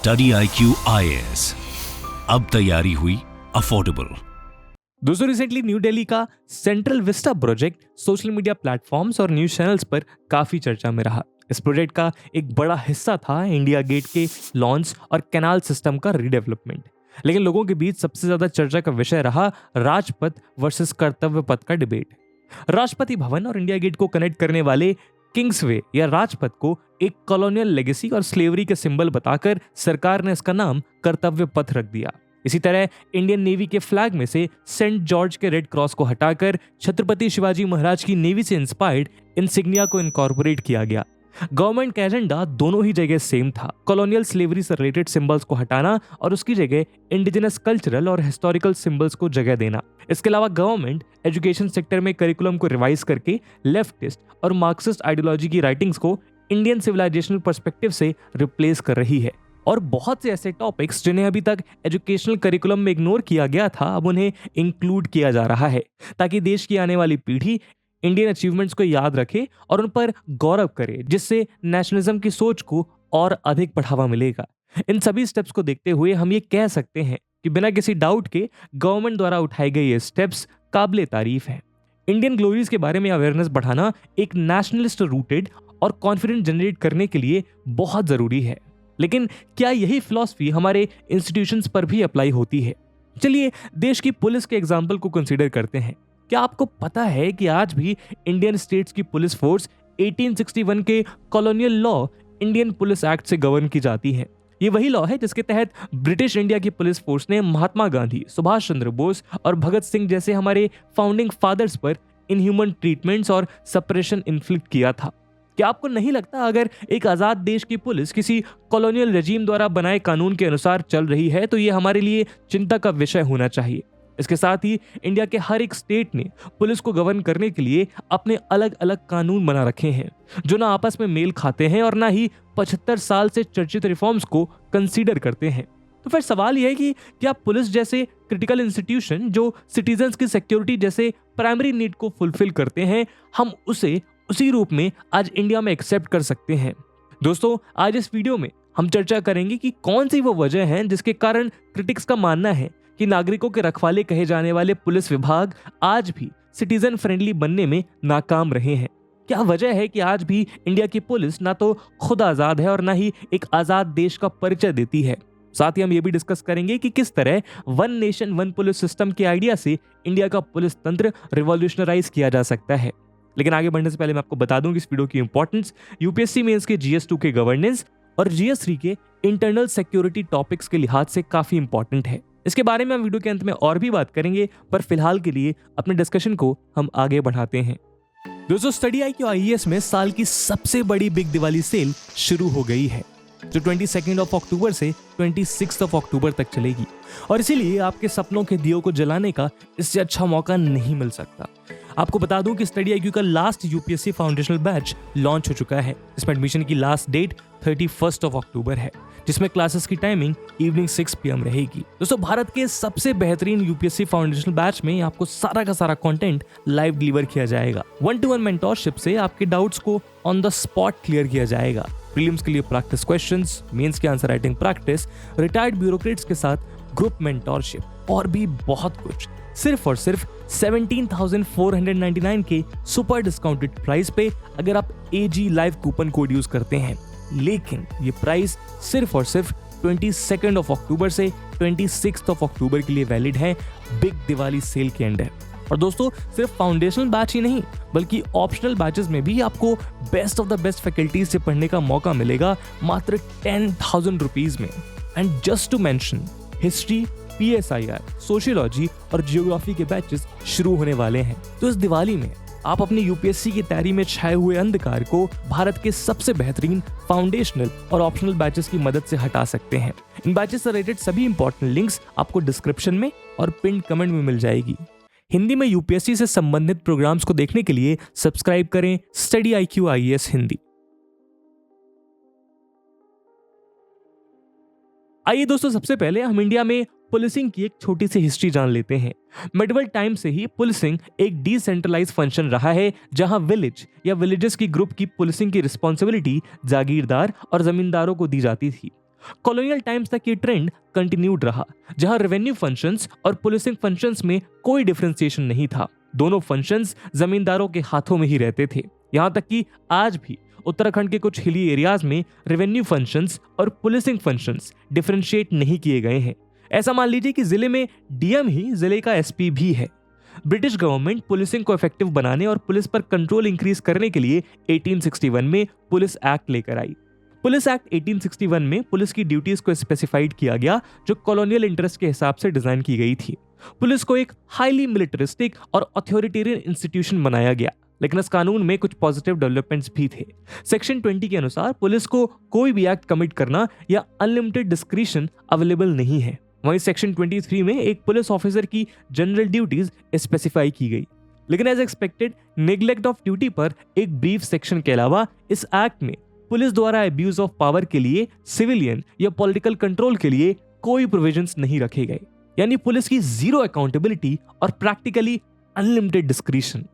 Study IQ IAS, अब तैयारी हुई अफोर्डेबल। दोस्तों, रिसेंटली न्यू दिल्ली का central Vista project social media platforms और न्यूज चैनल्स पर काफी चर्चा में रहा। इस प्रोजेक्ट का एक बड़ा हिस्सा था इंडिया गेट के लॉन्च और कैनाल सिस्टम का रीडेवलपमेंट। लेकिन लोगों के बीच सबसे ज्यादा चर्चा का विषय रहा राजपथ वर्सेस कर्तव्य पथ का डिबेट। राष्ट्रपति भवन और इंडिया गेट को कनेक्ट करने वाले किंग्सवे या राजपथ को एक कॉलोनियल लेगेसी और स्लेवरी के सिंबल बताकर सरकार ने इसका नाम कर्तव्य पथ रख दिया। इसी तरह इंडियन नेवी के फ्लैग में से सेंट जॉर्ज के रेड क्रॉस को हटाकर छत्रपति शिवाजी महाराज की नेवी से इंस्पायर्ड इंसिग्निया को इनकॉर्पोरेट किया गया। गवर्नमेंट का एजेंडा दोनों ही जगह सेम था, कॉलोनियल स्लेवरी से रिलेटेड सिंबल्स को हटाना और उसकी जगह इंडिजिनस कल्चरल और हिस्टोरिकल सिंबल्स को जगह देना। इसके अलावा गवर्नमेंट एजुकेशन सेक्टर में करिकुलम को रिवाइज करके लेफ्टिस्ट और मार्क्सिस्ट आइडियोलॉजी की राइटिंग्स को इंडियन सिविलाइजेशनल पर्सपेक्टिव से रिप्लेस कर रही है। और बहुत से ऐसे टॉपिक्स जिन्हें अभी तक एजुकेशनल करिकुलम में इग्नोर किया गया था, अब उन्हें इंक्लूड किया जा रहा है ताकि देश की आने वाली पीढ़ी इंडियन अचीवमेंट्स को याद रखे और उन पर गौरव करे, जिससे नेशनलिज्म की सोच को और अधिक बढ़ावा मिलेगा। इन सभी स्टेप्स को देखते हुए हम ये कह सकते हैं कि बिना किसी डाउट के गवर्नमेंट द्वारा उठाए गए ये स्टेप्स काबिले तारीफ हैं। इंडियन ग्लोरीज के बारे में अवेयरनेस बढ़ाना एक नेशनलिस्ट रूटेड और कॉन्फिडेंस जनरेट करने के लिए बहुत जरूरी है। लेकिन क्या यही फिलॉसफी हमारे इंस्टीट्यूशंस पर भी अप्लाई होती है? चलिए देश की पुलिस के एग्जाम्पल को कंसीडर करते हैं। क्या आपको पता है कि आज भी इंडियन स्टेट्स की पुलिस फोर्स 1861 के colonial law Indian police act से गवर्न की जाती है? ये वही लॉ है जिसके तहत ब्रिटिश इंडिया की पुलिस फोर्स ने महात्मा गांधी, सुभाष चंद्र बोस और भगत सिंह जैसे हमारे फाउंडिंग फादर्स पर इनह्यूमन ट्रीटमेंट्स और सप्रेशन इन्फ्लिक्ट किया था। क्या आपको नहीं लगता अगर एक आजाद देश की पुलिस किसी कॉलोनियल रेजीम द्वारा बनाए कानून के अनुसार चल रही है तो ये हमारे लिए चिंता का विषय होना चाहिए। इसके साथ ही इंडिया के हर एक स्टेट ने पुलिस को गवर्न करने के लिए अपने अलग अलग कानून बना रखे हैं जो ना आपस में मेल खाते हैं और ना ही 75 साल से चर्चित रिफॉर्म्स को कंसीडर करते हैं। तो फिर सवाल यह है कि क्या पुलिस जैसे क्रिटिकल इंस्टीट्यूशन जो सिटीजन्स की सिक्योरिटी जैसे प्राइमरी नीड को फुलफिल करते हैं, हम उसे उसी रूप में आज इंडिया में एक्सेप्ट कर सकते हैं? दोस्तों, आज इस वीडियो में हम चर्चा करेंगे कि कौन सी वो वजह है जिसके कारण क्रिटिक्स का मानना है कि नागरिकों के रखवाले कहे जाने वाले पुलिस विभाग आज भी सिटीजन फ्रेंडली बनने में नाकाम रहे हैं। क्या वजह है कि आज भी इंडिया की पुलिस ना तो खुद आजाद है और ना ही एक आजाद देश का परिचय देती है? साथ ही हम ये भी डिस्कस करेंगे कि किस तरह one nation one police system के आइडिया से इंडिया का पुलिस तंत्र रिवॉल्यूशनराइज किया जा सकता है। लेकिन आगे बढ़ने से पहले मैं आपको बता दूं कि इस वीडियो की इंपॉर्टेंस यूपीएससी मेंस के GS2 के गवर्नेंस और GS3 के इंटरनल सिक्योरिटी टॉपिक्स के लिहाज से काफी इंपॉर्टेंट है। इसके बारे में हम वीडियो के अंत में और भी बात करेंगे, पर फिलहाल के लिए अपने डिस्कशन को हम आगे बढ़ाते हैं। दोस्तों, स्टडी IQ IAS में साल की सबसे बड़ी बिग दिवाली सेल शुरू हो गई है जो 22 अक्टूबर से 26 अक्टूबर तक चलेगी और इसीलिए आपके सपनों के दियों को जलाने का इससे अच्छा मौका नहीं मिल सकता। आपको बता दूं कि स्टडी IQ का last UPSC foundational batch launch हो चुका है। इसमें एडमिशन की लास्ट डेट 31 अक्टूबर है, जिसमें क्लासेस की टाइमिंग इवनिंग 6 PM रहेगी। दोस्तों, भारत के सबसे बेहतरीन यूपीएससी फाउंडेशनल बैच में आपको सारा का सारा कंटेंट लाइव डिलीवर किया जाएगा। 1-to-1 मेंटोरशिप से आपके डाउट्स को ऑन द स्पॉट क्लियर किया जाएगा। प्रीलिम्स के लिए प्रैक्टिस क्वेश्चंस, मेंस के answer writing practice, retired bureaucrats के साथ ग्रुप मेंटोरशिप और भी बहुत कुछ सिर्फ और सिर्फ 17,499 के सुपर डिस्काउंटेड प्राइस पे अगर आप AG live coupon code use करते हैं। लेकिन ये प्राइस सिर्फ और सिर्फ 22 अक्टूबर से 26 अक्टूबर के लिए वैलिड है, बिग दिवाली सेल के अंडर। और दोस्तों, सिर्फ फाउंडेशनल बैच ही नहीं बल्कि ऑप्शनल बैचेस में भी आपको best of the best faculties से पढ़ने का मौका मिलेगा मात्र 10,000 रुपीज में। And just to mention, history, PSIR, sociology और जियोग्राफी के बैचेस शुरू होने वाले हैं। तो इस दिवाली में आप अपनी यूपीएससी की तैयारी में छाए हुए अंधकार को भारत के सबसे बेहतरीन फाउंडेशनल और ऑप्शनल बैचेस की मदद से हटा सकते हैं। इन बैचेस से रिलेटेड सभी इंपॉर्टेंट लिंक्स आपको डिस्क्रिप्शन में और पिन कमेंट में मिल जाएगी। हिंदी में यूपीएससी से संबंधित प्रोग्राम्स को देखने के लिए सब्सक्राइब करें स्टडी IQ IAS हिंदी। आइए दोस्तों, सबसे पहले हम इंडिया में पुलिसिंग की एक छोटी सी हिस्ट्री जान लेते हैं। मेडिवल टाइम से ही पुलिसिंग एक डिसेंट्रलाइज फंक्शन रहा है जहां विलेज या विलेजेस की ग्रुप की पुलिसिंग की रिस्पॉन्सिबिलिटी जागीरदार और जमींदारों को दी जाती थी। कॉलोनियल टाइम्स तक ये ट्रेंड कंटिन्यूड रहा, जहां रेवेन्यू फंक्शंस और पुलिसिंग फंक्शंस में कोई डिफरेंशिएशन नहीं था। दोनों फंक्शंस जमींदारों के हाथों में ही रहते थे। यहां तक कि आज भी उत्तराखंड के कुछ हिली एरियाज में रेवेन्यू फंक्शंस और पुलिसिंग फंक्शंस डिफरेंशिएट नहीं किए गए हैं। ऐसा मान लीजिए कि जिले में डीएम ही जिले का एसपी भी है। ब्रिटिश गवर्नमेंट पुलिसिंग को इफेक्टिव बनाने और पुलिस पर कंट्रोल इंक्रीज करने के लिए 1861 में पुलिस एक्ट लेकर आई। पुलिस एक्ट 1861 में पुलिस की ड्यूटीज को स्पेसिफाइड किया गया, जो कॉलोनियल इंटरेस्ट के हिसाब से डिजाइन की गई थी। पुलिस को एक हाईली मिलिटरिस्टिक और अथॉरिटेरियन इंस्टीट्यूशन बनाया गया, लेकिन इस कानून में कुछ पॉजिटिव डेवलपमेंट्स भी थे। सेक्शन 20 के अनुसार पुलिस को कोई भी एक्ट कमिट करना या अनलिमिटेड डिस्क्रिशन अवेलेबल नहीं है। वहीं सेक्शन 23 में एक पुलिस ऑफिसर की जनरल ड्यूटीज स्पेसिफाई की गई, लेकिन as expected neglect of duty पर एक ब्रीफ सेक्शन के अलावा इस एक्ट में पुलिस द्वारा अब्यूज ऑफ पावर के लिए, सिविलियन या पॉलिटिकल कंट्रोल के लिए कोई प्रोविजंस नहीं रखे गए। यानी पुलिस की जीरो अकाउंटेबिलिटी और प्रैक्टिकली अनलिमिटेड डिस्क्रिशन।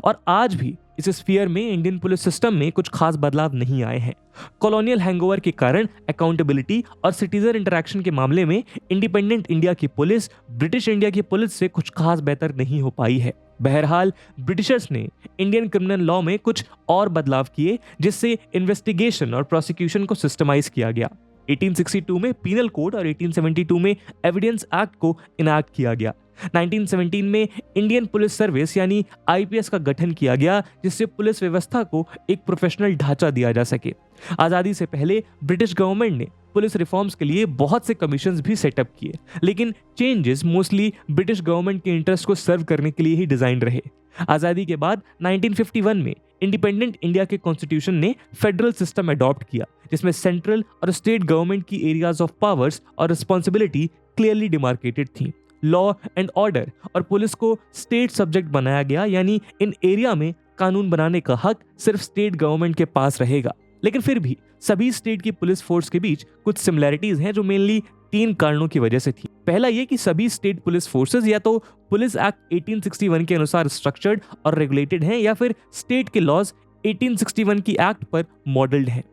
और आज भी इस स्फीयर में इंडियन पुलिस सिस्टम में कुछ खास बदलाव नहीं आए हैं। कॉलोनियल हैंगओवर के कारण अकाउंटेबिलिटी और सिटीजन इंटरैक्शन के मामले में इंडिपेंडेंट इंडिया की पुलिस ब्रिटिश इंडिया की पुलिस से कुछ खास बेहतर नहीं हो पाई है। बहरहाल ब्रिटिशर्स ने इंडियन क्रिमिनल लॉ में कुछ और बदलाव किए, जिससे इन्वेस्टिगेशन और प्रोसिक्यूशन को सिस्टमाइज किया गया। 1862 में पीनल कोड और 1872 में एविडेंस एक्ट को इनैक्ट किया गया। 1917 में इंडियन पुलिस सर्विस यानी आईपीएस का गठन किया गया, जिससे पुलिस व्यवस्था को एक प्रोफेशनल ढांचा दिया जा सके। आजादी से पहले ब्रिटिश गवर्नमेंट ने पुलिस रिफॉर्म्स के लिए बहुत से कमीशंस भी सेटअप किए, लेकिन चेंजेस मोस्टली ब्रिटिश गवर्नमेंट के इंटरेस्ट को सर्व करने के लिए ही डिजाइन रहे। आजादी के बाद 1951 में इंडिपेंडेंट इंडिया के कॉन्स्टिट्यूशन ने फेडरल सिस्टम अडॉप्ट किया, जिसमें सेंट्रल और स्टेट गवर्नमेंट की एरियाज ऑफ पावर्स और रिस्पॉन्सिबिलिटी क्लियरली डिमार्केटेड थी। लॉ एंड ऑर्डर और पुलिस को स्टेट सब्जेक्ट बनाया गया, यानी इन एरिया में कानून बनाने का हक सिर्फ स्टेट गवर्नमेंट के पास रहेगा। लेकिन फिर भी सभी स्टेट की पुलिस फोर्स के बीच कुछ सिमिलैरिटीज हैं, जो मेनली 3 कारणों की वजह से थी। पहला ये कि सभी स्टेट पुलिस फोर्सेस या तो पुलिस एक्ट 1861 के अनुसार स्ट्रक्चर्ड और रेगुलेटेड हैं, या फिर स्टेट के लॉज 1861 की एक्ट पर मॉडल्ड हैं।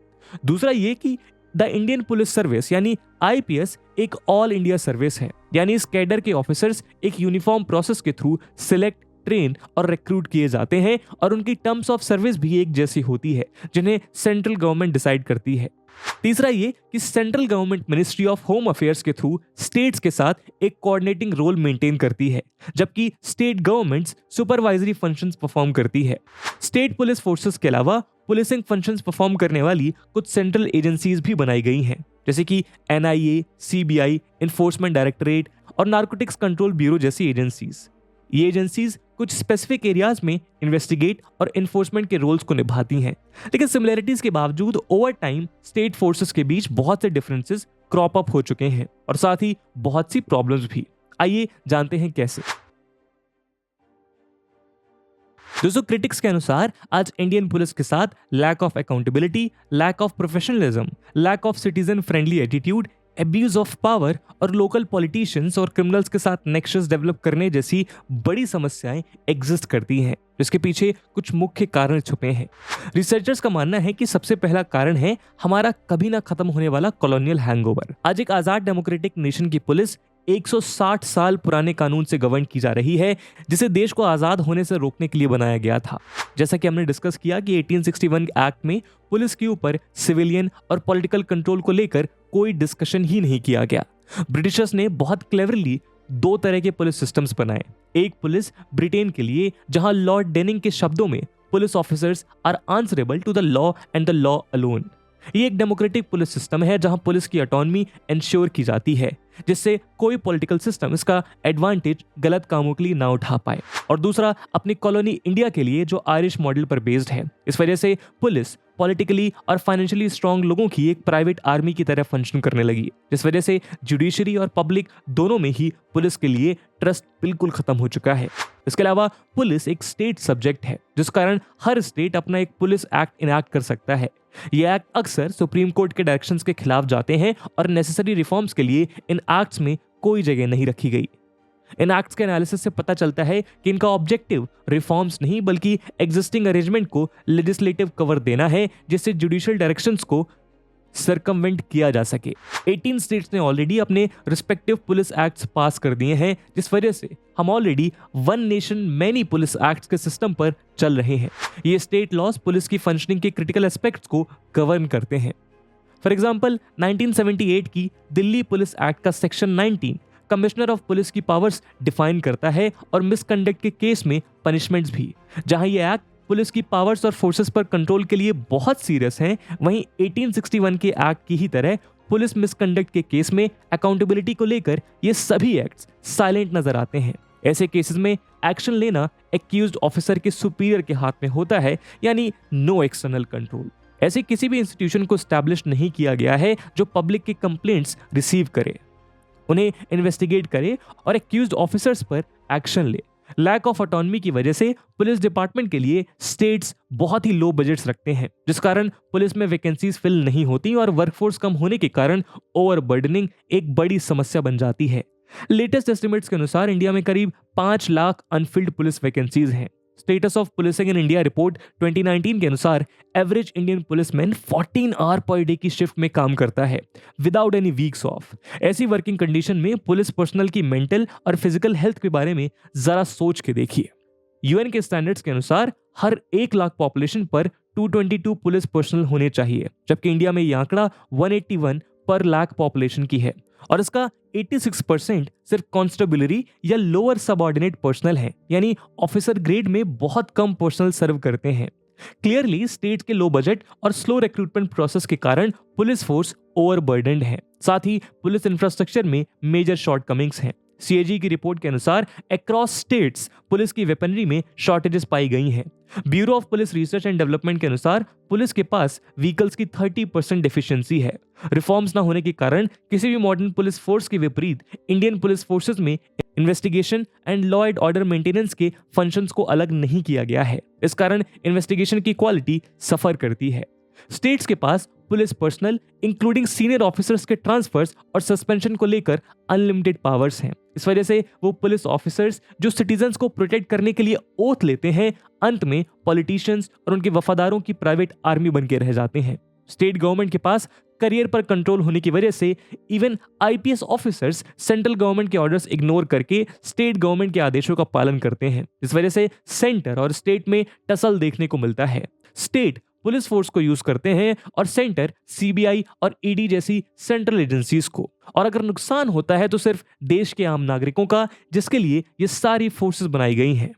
दूसरा ये कि द इंडियन पुलिस सर्विस यानी आईपीएस एक ऑल इंडिया सर्विस है, यानी इस कैडर के ऑफिसर्स एक यूनिफॉर्म प्रोसेस के थ्रू सिलेक्ट, ट्रेन और रिक्रूट किए जाते हैं, और उनकी टर्म्स ऑफ सर्विस भी एक जैसी होती है, जिन्हें सेंट्रल गवर्नमेंट डिसाइड करती है। तीसरा ये कि central government ministry of home affairs के थ्रू स्टेट्स के साथ एक कोऑर्डिनेटिंग रोल मेंटेन करती है, जबकि state governments supervisory functions perform करती है। स्टेट पुलिस फोर्सेस के अलावा पुलिसिंग फंक्शंस परफॉर्म करने वाली कुछ सेंट्रल एजेंसीज भी बनाई गई हैं, जैसे कि एनआईए, सीबीआई, इन्फोर्समेंट डायरेक्टरेट और नार्कोटिक्स कंट्रोल ब्यूरो जैसी एजेंसीज। ये एजेंसीज कुछ स्पेसिफिक एरियाज में इन्वेस्टिगेट और इन्फोर्समेंट के रोल्स को निभाती हैं, लेकिन सिमिलरिटीज के बावजूद ओवर टाइम स्टेट फोर्सेस के बीच बहुत से डिफरेंसेस क्रॉप अप हो चुके हैं, और साथ ही बहुत सी प्रॉब्लम्स भी। आइए जानते हैं कैसे। दोस्तों, क्रिटिक्स के अनुसार आज इंडियन पुलिस के साथ lack of accountability, lack of professionalism, lack of citizen friendly attitude, abuse of power और लोकल पॉलिटिशियंस और क्रिमिनल्स के साथ नेक्सस डेवलप करने जैसी बड़ी समस्याएं एग्जिस्ट करती हैं, जिसके पीछे कुछ मुख्य कारण छुपे हैं। रिसर्चर्स का मानना है कि सबसे पहला कारण है हमारा कभी ना खत्म होने वाला कॉलोनियल हैंगओवर। आज एक आजाद डेमोक्रेटिक नेशन की पुलिस 160 साल पुराने कानून से गवर्न की जा रही है, जिसे देश को आजाद होने से रोकने के लिए बनाया गया था। जैसा कि हमने डिस्कस किया कि 1861 एक्ट में पुलिस के ऊपर सिविलियन और पॉलिटिकल कंट्रोल को लेकर कोई डिस्कशन ही नहीं किया गया। ब्रिटिशर्स ने बहुत क्लेवरली 2 तरह के पुलिस सिस्टम्स बनाए। एक पुलिस ब्रिटेन के लिए, जहां लॉर्ड डेनिंग के शब्दों में police officers are answerable to the law and the law alone. ये एक डेमोक्रेटिक पुलिस सिस्टम है जहां पुलिस की ऑटोनॉमी इंश्योर की जाती है, जिससे कोई पॉलिटिकल सिस्टम इसका एडवांटेज गलत कामों के लिए ना उठा पाए। और दूसरा अपनी कॉलोनी इंडिया के लिए, जो आयरिश मॉडल पर बेस्ड है। इस वजह से पुलिस पॉलिटिकली और फाइनेंशियली स्ट्रांग लोगों की एक प्राइवेट आर्मी की तरह फंक्शन करने लगी, जिस वजह से जुडिशरी और पब्लिक दोनों में ही पुलिस के लिए ट्रस्ट बिल्कुल खत्म हो चुका है। इसके अलावा पुलिस एक स्टेट सब्जेक्ट है, जिस कारण हर स्टेट अपना एक पुलिस एक्ट इनैक्ट कर सकता है। ये एक्ट अक्सर सुप्रीम कोर्ट के डायरेक्शंस के खिलाफ जाते हैं, और नेसेसरी रिफॉर्म्स के लिए इन एक्ट्स में कोई जगह नहीं रखी गई। इन एक्ट्स के एनालिसिस से पता चलता है कि इनका ऑब्जेक्टिव रिफॉर्म्स नहीं, बल्कि एग्जिस्टिंग अरेंजमेंट को लेजिस्लेटिव कवर देना है, जिससे जुडिशियल डायरेक्शंस को सरकमवेंट किया जा सके। 18 स्टेट्स ने ऑलरेडी अपने रिस्पेक्टिव पुलिस एक्ट्स पास कर दिए हैं, जिस वजह से हम already one nation many police acts के सिस्टम पर चल रहे हैं। ये स्टेट लॉज पुलिस की फंक्शनिंग के क्रिटिकल एस्पेक्ट्स को गवर्न करते हैं। फॉर एग्जाम्पल 1978 की दिल्ली पुलिस एक्ट का सेक्शन 19 कमिश्नर ऑफ पुलिस की पावर्स डिफाइन करता है और मिसकंडक्ट के केस में पनिशमेंट्स भी। जहां ये एक्ट पुलिस की पावर्स और फोर्सेस पर कंट्रोल के लिए बहुत सीरियस हैं, वहीं 1861 के एक्ट की ही तरह पुलिस मिसकंडक्ट के केस में अकाउंटेबिलिटी को लेकर ये सभी एक्ट्स साइलेंट नजर आते हैं। ऐसे केसेस में एक्शन लेना एक्यूज्ड ऑफिसर के सुपीरियर के हाथ में होता है, यानी नो एक्सटर्नल कंट्रोल। ऐसे किसी भी इंस्टीट्यूशन को स्टैब्लिश नहीं किया गया है जो पब्लिक के कंप्लेंट्स रिसीव करे, उन्हें इन्वेस्टिगेट करे और एक्यूज्ड ऑफिसर्स पर एक्शन ले। लैक ऑफ ऑटोनॉमी की वजह से पुलिस डिपार्टमेंट के लिए स्टेट्स बहुत ही लो बजट्स रखते हैं, जिस कारण पुलिस में वैकेंसीज फिल नहीं होती और वर्कफोर्स कम होने के कारण ओवरबर्डनिंग एक बड़ी समस्या बन जाती है। लेटेस्ट एस्टिमेट्स के अनुसार इंडिया में करीब 5 लाख अनफिल्ड पुलिस वैकेंसीज हैं। Status of policing in India report 2019 के अनुसार average Indian policeman 14 hour per day की शिफ्ट में काम करता है विदाउट एनी वीक्स ऑफ। ऐसी वर्किंग कंडीशन में पुलिस पर्सनल की मेंटल और फिजिकल हेल्थ के बारे में जरा सोच के देखिए। यूएन के स्टैंडर्ड्स के अनुसार हर 1 लाख पॉपुलेशन पर 222 पुलिस पर्सनल होने चाहिए, जबकि इंडिया में यह आंकड़ा 181 पर लाख पॉपुलेशन की है और इसका 86% सिर्फ कॉन्स्टेबलरी या लोअर सबऑर्डिनेट पर्सनल है, यानी ऑफिसर ग्रेड में बहुत कम पर्सनल सर्व करते हैं। क्लियरली स्टेट के लो बजट और स्लो रिक्रूटमेंट प्रोसेस के कारण पुलिस फोर्स ओवरबर्डन्ड है। साथ ही पुलिस इंफ्रास्ट्रक्चर में मेजर शॉर्टकमिंग्स हैं। सीएजी की रिपोर्ट के अनुसार अक्रॉस स्टेट्स पुलिस की वेपनरी में शॉर्टेजेस पाई गई हैं। Bureau of police research and development के अनुसार पुलिस के पास व्हीकल्स की 30% डिफिशियंसी है। रिफॉर्म्स ना होने के कारण किसी भी मॉडर्न पुलिस फोर्स के विपरीत इंडियन पुलिस फोर्सेस में investigation and law and order maintenance के फंक्शंस को अलग नहीं किया गया है। इस कारण इन्वेस्टिगेशन की क्वालिटी सफर करती है। स्टेट्स के पास police personnel including senior officers के ट्रांसफर्स और सस्पेंशन को लेकर अनलिमिटेड पावर्स हैं। इस वजह से वो पुलिस ऑफिसर्स जो सिटीजन्स को प्रोटेक्ट करने के लिए ओथ लेते हैं, अंत में पॉलिटिशियंस और उनके वफादारों की प्राइवेट आर्मी बन के रह जाते हैं। स्टेट गवर्नमेंट के पास करियर पर कंट्रोल होने की वजह से even IPS officers central government के ऑर्डर्स इग्नोर करके स्टेट गवर्नमेंट के आदेशों का पालन करते हैं। इस वजह से सेंटर और स्टेट में टसल देखने को मिलता है। स्टेट पुलिस फोर्स को यूज करते हैं और सेंटर सीबीआई और ईडी जैसी सेंट्रल एजेंसीज को। और अगर नुकसान होता है तो सिर्फ देश के आम नागरिकों का, जिसके लिए ये सारी फोर्सेस बनाई गई हैं।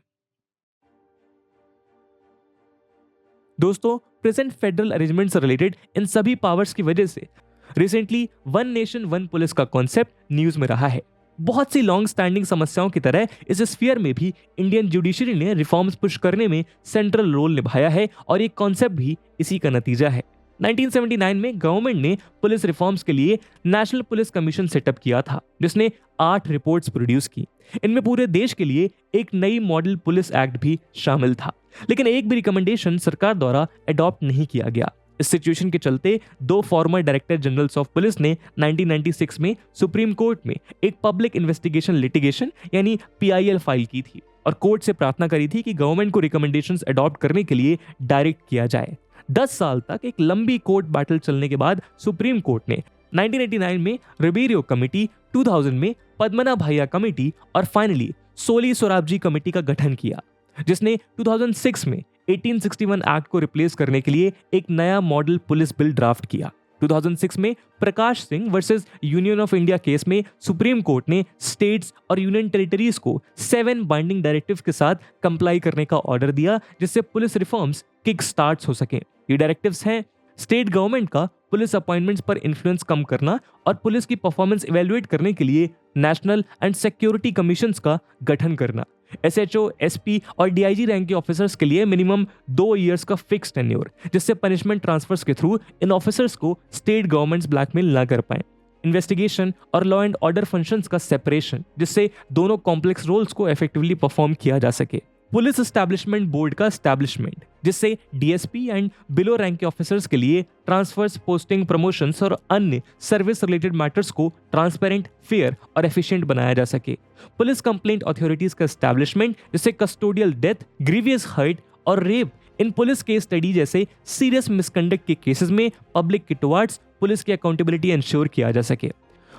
दोस्तों, प्रेजेंट फेडरल अरेंजमेंट से रिलेटेड इन सभी पावर्स की वजह से recently one nation one police का कॉन्सेप्ट न्यूज में रहा है। बहुत सी लॉन्ग स्टैंडिंग समस्याओं की तरह इस स्फीयर में भी इंडियन जुडिशरी ने रिफॉर्म्स पुश करने में सेंट्रल रोल निभाया है और ये कॉन्सेप्ट भी इसी का नतीजा है। 1979 में गवर्नमेंट ने पुलिस रिफॉर्म्स के लिए नेशनल पुलिस कमीशन सेटअप किया था, जिसने 8 रिपोर्ट्स प्रोड्यूस की। इनमें पूरे देश के लिए एक नई मॉडल पुलिस एक्ट भी शामिल था, लेकिन एक भी रिकमेंडेशन सरकार द्वारा अडॉप्ट नहीं किया गया। इस सिचुएशन के चलते 2 farmer director generals of police ने 1996 में सुप्रीम कोर्ट में एक पब्लिक इन्वेस्टिगेशन लिटिगेशन यानी पीआईएल फाइल की थी और कोर्ट से प्रार्थना करी थी कि गवर्नमेंट को रिकमेंडेशंस अडॉप्ट करने के लिए डायरेक्ट किया जाए। 10 साल तक एक लंबी कोर्ट बैटल चलने के बाद सुप्रीम कोर्ट ने 1989 में रिबेरियो कमेटी, 2000 में पद्मना भाया कमेटी और फाइनली सोली सोराबजी कमेटी का गठन किया, जिसने 2006 में 1861 एक्ट को रिप्लेस करने के लिए एक नया मॉडल पुलिस बिल ड्राफ्ट किया। 2006 में Prakash Singh versus Union of India case में सुप्रीम कोर्ट ने स्टेट्स और यूनियन टेरिटरीज को 7 बाइंडिंग डायरेक्टिव्स के साथ कंप्लाई करने का ऑर्डर दिया, जिससे पुलिस रिफॉर्म्स किक स्टार्ट हो सके। ये डायरेक्टिव्स हैं स्टेट गवर्नमेंट का पुलिस अपॉइंटमेंट्स पर इन्फ्लुएंस कम करना और पुलिस की परफॉर्मेंस इवैल्यूएट करने के लिए नेशनल एंड सिक्योरिटी कमीशंस का गठन करना, एसएचओ, एसपी और डीआईजी रैंक के ऑफिसर्स के लिए मिनिमम 2 इयर्स का फिक्स टेन्योर, जिससे पनिशमेंट ट्रांसफर्स के थ्रू इन ऑफिसर्स को स्टेट गवर्नमेंट्स ब्लैकमेल ना कर पाए, इन्वेस्टिगेशन और लॉ एंड ऑर्डर फंक्शंस का सेपरेशन, जिससे दोनों कॉम्प्लेक्स रोल्स को इफेक्टिवली परफॉर्म किया जा सके, पुलिस एस्टैब्लिशमेंट बोर्ड का एस्टैब्लिशमेंट, जिससे डीएसपी एंड बिलो रैंक के ऑफिसर्स के लिए ट्रांसफर्स, पोस्टिंग, प्रमोशंस और अन्य सर्विस रिलेटेड मैटर्स को ट्रांसपेरेंट, फेयर और एफिशिएंट बनाया जा सके, पुलिस कंप्लेंट अथॉरिटीज का एस्टैब्लिशमेंट, जिससे कस्टोडियल डेथ, ग्रीवियस हर्ट और रेप इन पुलिस केस स्टडी जैसे सीरियस मिसकंडक्ट के केसेस में पब्लिक के टुवर्ड्स पुलिस की अकाउंटेबिलिटी इंश्योर किया जा सके।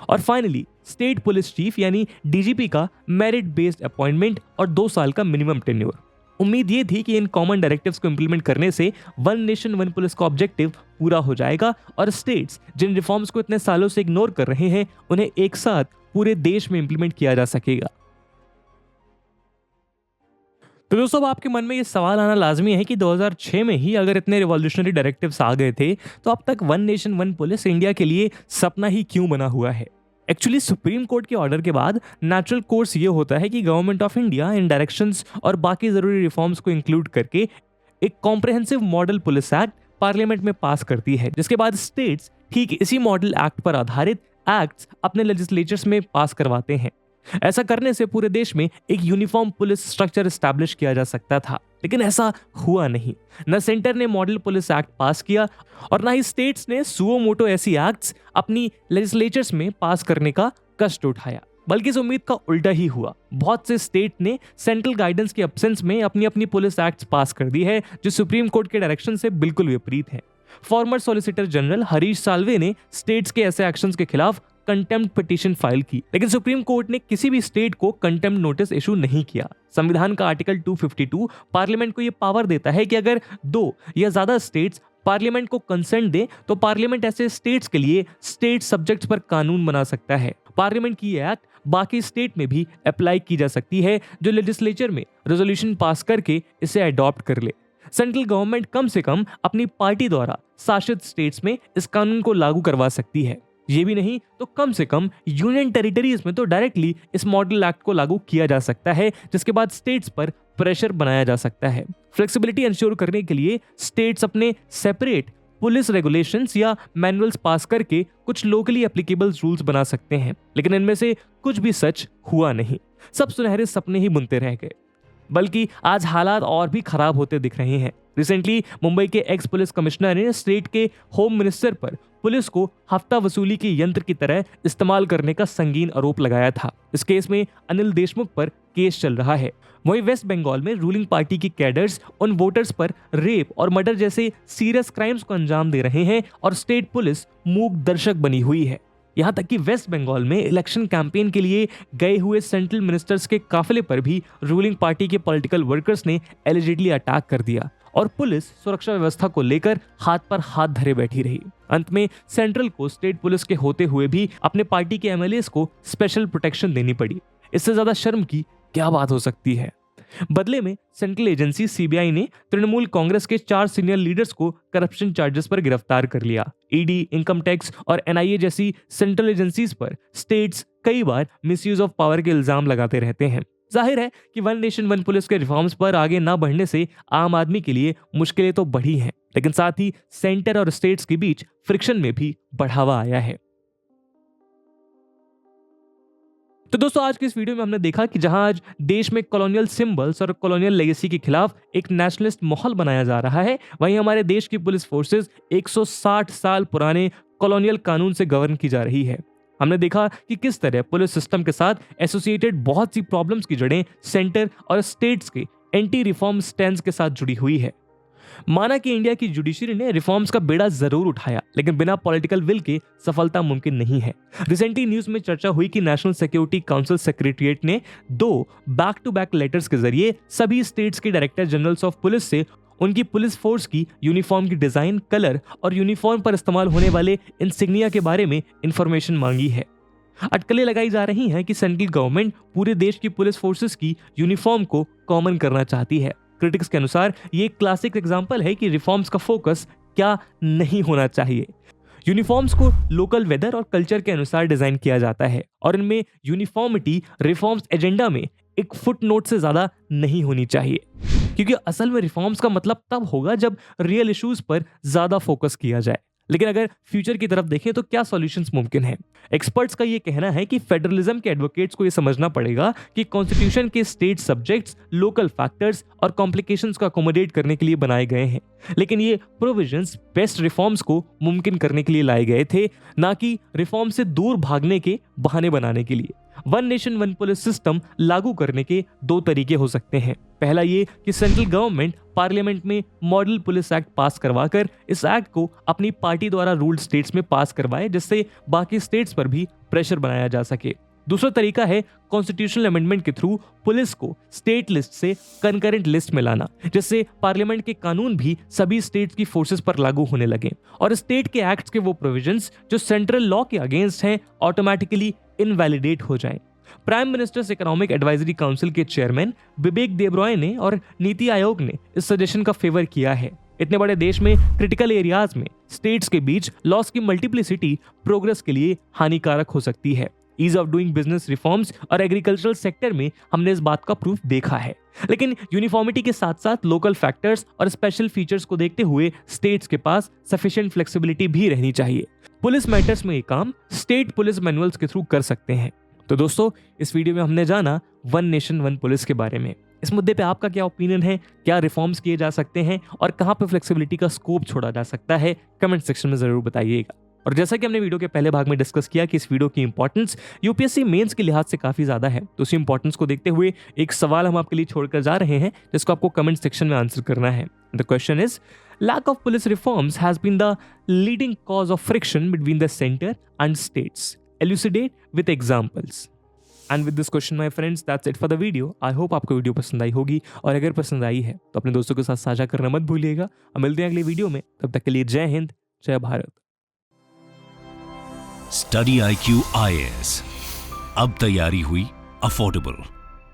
और फाइनली स्टेट पुलिस चीफ यानी डीजीपी का मेरिट बेस्ड अपॉइंटमेंट और 2 साल का मिनिमम टेन्योर। उम्मीद ये थी कि इन कॉमन डायरेक्टिव्स को इंप्लीमेंट करने से वन नेशन वन पुलिस का ऑब्जेक्टिव पूरा हो जाएगा और स्टेट्स जिन रिफॉर्म्स को इतने सालों से इग्नोर कर रहे हैं उन्हें एक साथ पूरे देश में इंप्लीमेंट किया जा सकेगा। तो दोस्तों, अब आपके मन में ये सवाल आना लाजमी है कि 2006 में ही अगर इतने रिवॉल्यूशनरी डायरेक्टिव्स आ गए थे तो अब तक one nation one police India के लिए सपना ही क्यों बना हुआ है। एक्चुअली सुप्रीम कोर्ट के ऑर्डर के बाद नेचुरल कोर्स ये होता है कि government of India in directions और बाकी जरूरी रिफॉर्म्स को इंक्लूड करके एक comprehensive model police act parliament में पास करती है, जिसके बाद स्टेट्स ठीक इसी मॉडल एक्ट पर आधारित एक्ट्स अपने लेजिस्लेचर्स में पास करवाते हैं। ऐसा करने से पूरे देश में एक यूनिफॉर्म पुलिस स्ट्रक्चर एस्टैब्लिश किया जा सकता था, लेकिन ऐसा हुआ नहीं। न सेंटर ने मॉडल पुलिस एक्ट पास किया और ना ही स्टेट्स ने सुओ मोटो ऐसी एक्ट्स अपनी लेजिस्लेचर्स में पास करने का कष्ट उठाया, बल्कि इस उम्मीद का उल्टा ही हुआ। बहुत से स्टेट ने सेंट्रल गाइडेंस के एब्सेंस में अपनी अपनी पुलिस एक्ट्स पास कर दी है, जो सुप्रीम कोर्ट के डायरेक्शन से बिल्कुल विपरीत है। Farmer solicitor general Harish Salve ने स्टेट्स के ऐसे एक्शंस के खिलाफ कंटेम्प्ट पिटीशन फाइल की, लेकिन सुप्रीम कोर्ट ने किसी भी स्टेट को कंटेम्प्ट नोटिस इशू नहीं किया। संविधान का आर्टिकल 252 पार्लियामेंट को यह पावर देता है कि अगर 2 या ज्यादा स्टेट्स पार्लियामेंट को कंसेंट दे तो पार्लियामेंट ऐसे स्टेट्स के लिए स्टेट सब्जेक्ट्स पर कानून बना सकता है। पार्लियामेंट की ये एक्ट बाकी स्टेट में भी अप्लाई की जा सकती है, जो लेजिस्लेचर में रेजोल्यूशन पास करके इसे अडॉप्ट कर ले। सेंट्रल गवर्नमेंट कम से कम अपनी पार्टी द्वारा शासित स्टेट्स में इस कानून को लागू करवा सकती है। ये भी नहीं तो कम से कम यूनियन टेरिटरीज में तो डायरेक्टली इस मॉडल एक्ट को लागू किया जा सकता है, जिसके बाद स्टेट्स पर प्रेशर बनाया जा सकता है। फ्लेक्सिबिलिटी इंश्योर करने के लिए स्टेट्स अपने सेपरेट पुलिस रेगुलेशंस या मैनुअल्स पास करके कुछ लोकली एप्लीकेबल रूल्स बना सकते हैं, लेकिन इनमें से कुछ भी सच हुआ नहीं। सब सुनहरे सपने ही बुनते रह गए, बल्कि आज हालात और भी खराब होते दिख रहे हैं। रिसेंटली मुंबई के एक्स पुलिस कमिश्नर ने स्टेट के होम मिनिस्टर पर पुलिस को हफ्ता वसूली के यंत्र की तरह इस्तेमाल करने का संगीन आरोप लगाया था। इस केस में अनिल देशमुख पर केस चल रहा है। वहीं वेस्ट बंगाल में रूलिंग पार्टी की कैडर्स उन वोटर्स पर रेप और मर्डर जैसे सीरियस क्राइम्स को अंजाम दे रहे हैं और स्टेट पुलिस मूक दर्शक बनी हुई है। यहाँ तक कि वेस्ट बंगाल में इलेक्शन कैंपेन के लिए गए हुए सेंट्रल मिनिस्टर्स के काफिले पर भी रूलिंग पार्टी के पॉलिटिकल वर्कर्स ने एलिजिडली अटैक कर दिया और पुलिस सुरक्षा व्यवस्था को लेकर हाथ पर हाथ धरे बैठी रही। अंत में सेंट्रल को स्टेट पुलिस के होते हुए भी अपने पार्टी के एमएलएस को स्पेशल प्रोटेक्शन देनी पड़ी। इससे ज्यादा शर्म की क्या बात हो सकती है। बदले में सेंट्रल एजेंसी सीबीआई ने तृणमूल कांग्रेस के 4 सीनियर लीडर्स को करप्शन चार्जेस पर गिरफ्तार कर लिया। ईडी, इनकम टैक्स और एनआईए जैसी सेंट्रल एजेंसीज पर स्टेट्स कई बार मिसयूज ऑफ पावर के इल्जाम लगाते रहते हैं। जाहिर है कि वन नेशन वन पुलिस के रिफॉर्म्स पर आगे ना बढ़ने से आम आदमी के लिए मुश्किलें तो बढ़ी हैं, लेकिन साथ ही सेंटर और स्टेट्स के बीच फ्रिक्शन में भी बढ़ावा आया है। तो दोस्तों, आज की इस वीडियो में हमने देखा कि जहां आज देश में कॉलोनियल सिंबल्स और कॉलोनियल लेगेसी के खिलाफ एक नेशनलिस्ट माहौल बनाया जा रहा है, वहीं हमारे देश की पुलिस फोर्सेस 160 साल पुराने कॉलोनियल कानून से गवर्न की जा रही है। हमने देखा कि किस तरह पुलिस सिस्टम के साथ एसोसिएटेड बहुत सी प्रॉब्लम्स की जड़ें सेंटर और स्टेट्स के एंटी रिफॉर्म स्टैंड्स के साथ जुड़ी हुई है। माना कि इंडिया की जुडिशरी ने रिफॉर्म्स का बेड़ा जरूर उठाया, लेकिन बिना पॉलिटिकल विल के सफलता मुमकिन नहीं है। रिसेंटली न्यूज में चर्चा हुई कि नेशनल सिक्योरिटी काउंसिल सेक्रेटरिएट ने 2 बैक टू बैक लेटर्स के जरिए सभी स्टेट्स के डायरेक्टर जनरल्स ऑफ पुलिस से उनकी पुलिस फोर्स की यूनिफॉर्म की डिजाइन, कलर और यूनिफॉर्म पर इस्तेमाल होने वाले इंसिग्निया के बारे में इंफॉर्मेशन मांगी है। अटकलें लगाई जा रही हैं कि सेंट्रल गवर्नमेंट पूरे देश की पुलिस फोर्सेस की यूनिफॉर्म को कॉमन करना चाहती है। क्रिटिक्स के अनुसार ये क्लासिक एग्जांपल है कि रिफॉर्म्स का फोकस क्या नहीं होना चाहिए। यूनिफॉर्म्स को लोकल वेदर और कल्चर के अनुसार डिजाइन किया जाता है और इनमें यूनिफॉर्मिटी रिफॉर्म्स एजेंडा में एक फुटनोट से ज्यादा नहीं होनी चाहिए, क्योंकि असल में रिफॉर्म्स का मतलब तब होगा जब रियल इश्यूज पर ज्यादा फोकस किया जाए। लेकिन अगर फ्यूचर की तरफ देखें तो क्या सॉल्यूशंस मुमकिन हैं? एक्सपर्ट्स का ये कहना है कि फेडरलिज्म के एडवोकेट्स को ये समझना पड़ेगा कि कॉन्स्टिट्यूशन के स्टेट सब्जेक्ट्स लोकल फैक्टर्स और कॉम्प्लिकेशंस को अकोमोडेट करने के लिए बनाए गए हैं, लेकिन ये प्रोविजंस बेस्ट रिफॉर्म्स को मुमकिन करने के लिए लाए गए थे, ना कि रिफॉर्म से दूर भागने के बहाने बनाने के लिए। One nation one police system लागू करने के दो तरीके हो सकते हैं। पहला ये कि सेंट्रल गवर्नमेंट पार्लियामेंट में मॉडल पुलिस एक्ट पास करवाकर इस एक्ट को अपनी पार्टी द्वारा रूल्ड स्टेट्स में पास करवाए, जिससे बाकी स्टेट्स पर भी प्रेशर बनाया जा सके। दूसरा तरीका है कॉन्स्टिट्यूशनल अमेंडमेंट के थ्रू पुलिस को स्टेट लिस्ट से कंकरेंट लिस्ट में लाना, जिससे पार्लियामेंट के कानून भी सभी स्टेट्स की फोर्सेस पर लागू होने लगे और स्टेट के एक्ट्स के वो प्रोविजंस जो सेंट्रल लॉ के अगेंस्ट हैं ऑटोमेटिकली इनवैलिडेट हो जाएं। Prime ministers economic advisory council के चेयरमैन बिबेक देबरॉय ने और नीति आयोग ने इस सजेशन का फेवर किया है। इतने बड़े देश में क्रिटिकल एरियाज में स्टेट्स के बीच लॉस की मल्टीप्लिसिटी प्रोग्रेस के लिए हानिकारक हो सकती है। Ease of doing business reforms और एग्रीकल्चरल सेक्टर में हमने इस बात का प्रूफ देखा है। लेकिन यूनिफॉर्मिटी के साथ साथ लोकल फैक्टर्स और स्पेशल फीचर्स को देखते हुए स्टेट्स के पास सफिशिएंट फ्लेक्सिबिलिटी भी रहनी चाहिए। पुलिस मैटर्स में ये काम स्टेट पुलिस मैनुअल्स के थ्रू कर सकते हैं। तो दोस्तों, इस वीडियो में हमने जाना वन नेशन वन पुलिस के बारे में। इस मुद्दे पे आपका क्या ओपिनियन है? क्या रिफॉर्म्स किए जा सकते हैं और कहां पे फ्लेक्सिबिलिटी का स्कोप छोड़ा जा सकता है? कमेंट सेक्शन में जरूर बताइएगा। और जैसा कि हमने वीडियो के पहले भाग में डिस्कस किया कि इस वीडियो की इंपॉर्टेंस यूपीएससी मेंस के लिहाज से काफी ज्यादा है, तो उसी इंपॉर्टेंस को देखते हुए एक सवाल हम आपके लिए छोड़कर जा रहे हैं जिसको आपको कमेंट सेक्शन में आंसर करना है। The question is, lack of police reforms has been the leading cause of friction between the center and states. Elucidate with examples. And with this question, my friends, that's it for the video. I hope आपको video पसंद आई होगी और अगर पसंद आई है तो अपने दोस्तों के साथ साझा करना मत भूलिएगा। और मिलते हैं अगले वीडियो में, तब तक के लिए जय हिंद, जय भारत। स्टडी IQ IAS, अब तैयारी हुई अफोर्डेबल।